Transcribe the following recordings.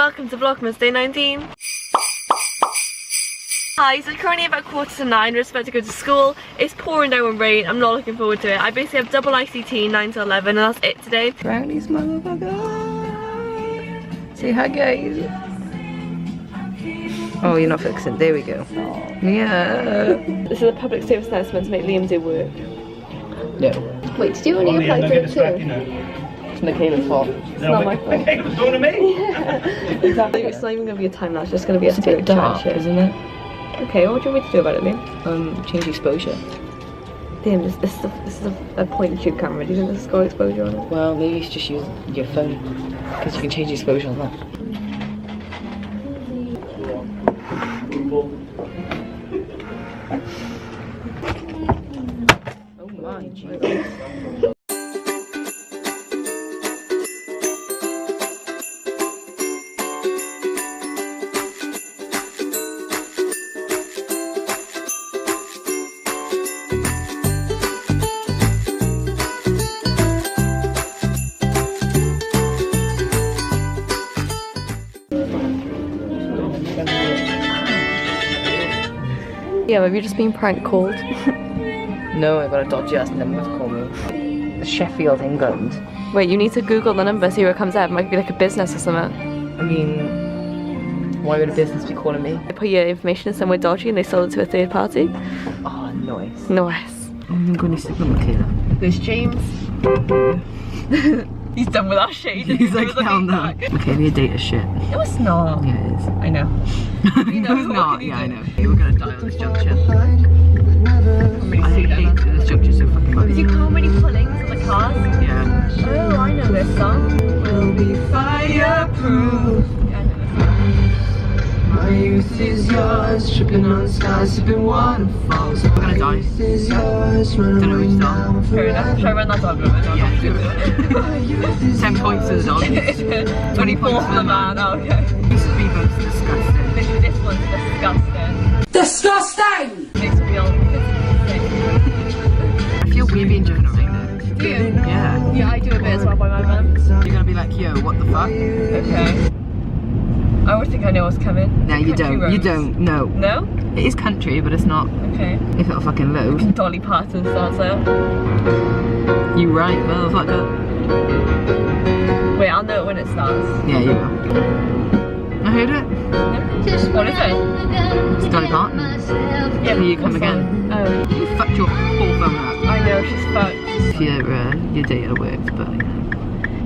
welcome to Vlogmas Day 19. Hi, so it's currently about 9:15, we're just about to go to school. It's pouring down with rain, I'm not looking forward to it. I basically have double ICT 9 to 11 and that's it today. Brownies, motherfucker. Say hi, guys. Oh, you're not fixing. There we go. Yeah. This is a public service announcement to make Liam do work. No. Wait, did you only apply for it too? It's Michaela's fault. It's not my fault. Michaela's going to me. Exactly. It's not even going to be a time lapse, it's just going to be a It's a bit dark, isn't it? Okay, what do you want me to do about it, Liam? Change exposure. Damn, this is a point and shoot camera. Do you think this has got exposure on it? Well, maybe you should just use your phone because you can change the exposure on that. Oh my Jesus. Yeah, have you just been prank called? No, I got a dodgy ass number to call me. Sheffield, England. Wait, you need to Google the number, see what comes up. It might be like a business or something. I mean, why would a business be calling me? They put your information in somewhere dodgy and they sold it to a third party. Oh, nice. Nice. I'm going to sit with Michaela. There's James. He's done with our shade. He's like, hell no. Michaela, your data's shit. No, it's not. Yeah, it is. I know. You know, it's not. Yeah, I know. We're gonna die on this juncture. I hate this juncture so fucking much. Because you can't really pull in on the cars. Yeah. Oh, I know this song. We'll be fireproof. Yeah, I know this song. My youth is yours, tripping on stars, sipping waterfalls. We're gonna die. Is yours, Don't know which song. Fair enough. Should I run that dog over? Yeah, do it. 10 points to the dog. 20 24 for the man. Oh, okay. This speedboat's disgusting. Literally, this one's disgusting. disgusting! Makes me feel sick. I feel weird being driven around it. Do you? Yeah. Yeah, I do a bit as well by my mum. You're gonna be like, yo, what the fuck? Okay. I always think I know what's coming. No, you Country don't. roads. You don't. No. No? It is country, but it's not. Okay. If it'll fucking load. Dolly Parton starts there. You right, motherfucker. Wait, I'll know it when it starts. Yeah, you will. I heard it. What is it? It's Dolly Parton. Yeah, Here you come what's again. that? Oh. You fucked your whole phone up. I know, she's fucked. If your data worked, but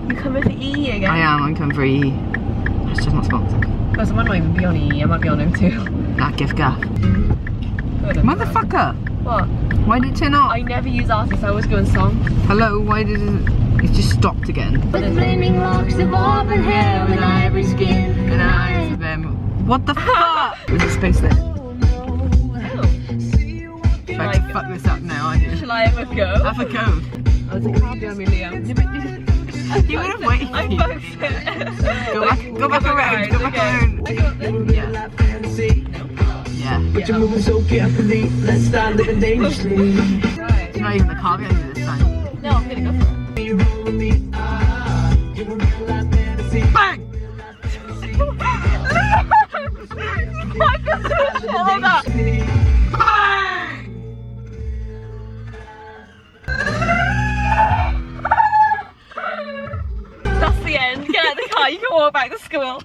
You coming for E again? I am. I'm coming for E. It's just not sponsored. Because I might not even be on E, I might be on O2. That gift gaff. Motherfucker! What? Why did it turn off? I never use artists, I always go in song. Hello, why did it just stopped again? With flaming locks of auburn hair and ivory skin And eyes of them. What the fuck? There's a space there. Try to fuck this up now, aren't you? Shall I ever go? Have a code. Oh, there's a car behind me, Liam. You would have waited. I fucked it. Go back around. Go back around. I got this. Yeah. Yeah. But you're moving so carefully, let's start living dangerously. Right. It's not even the car behind you this time. No, I'm gonna go for it. You're rolling me, you're a real life fantasy. Bang! Hold up. That's the end. Get out of the car, you can walk back to school.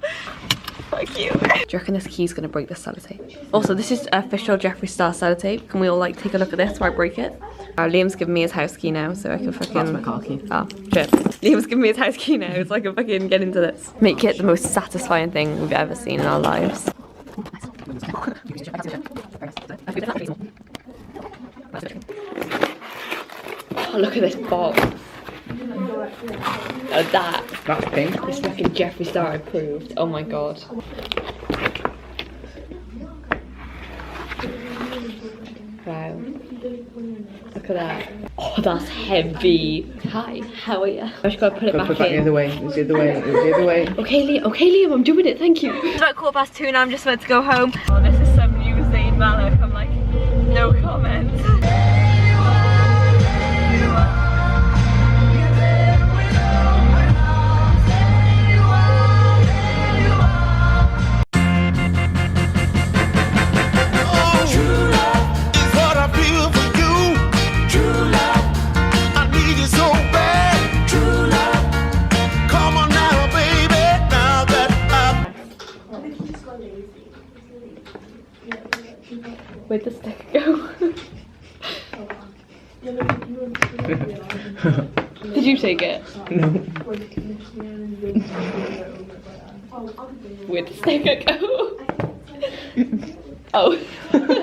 Fuck you. Do you reckon this key's gonna break this sellotape? Also, this is official Jeffree Star sellotape. Can we all like take a look at this while I break it? Liam's giving me his house key now, so I can fucking... That's my car key. Oh, shit. Liam's giving me his house key now, so I can fucking get into this. Make it the most satisfying thing we've ever seen in our lives. Oh, look at this box. Oh, That's pink. It's fucking Jeffree Star approved. Oh my god. Wow. Look at that. Oh, that's heavy. Hi, how are you? I just gotta put it back Put that the in. other way. It's the other way. It's the other way. Okay, Liam, I'm doing it, thank you. It's about 2:15 and I'm just about to go home. Oh, this is some new Zayn Malik. I'm like, no comment. Where'd the sticker go? Did you take it? No. Where'd the sticker go? Oh.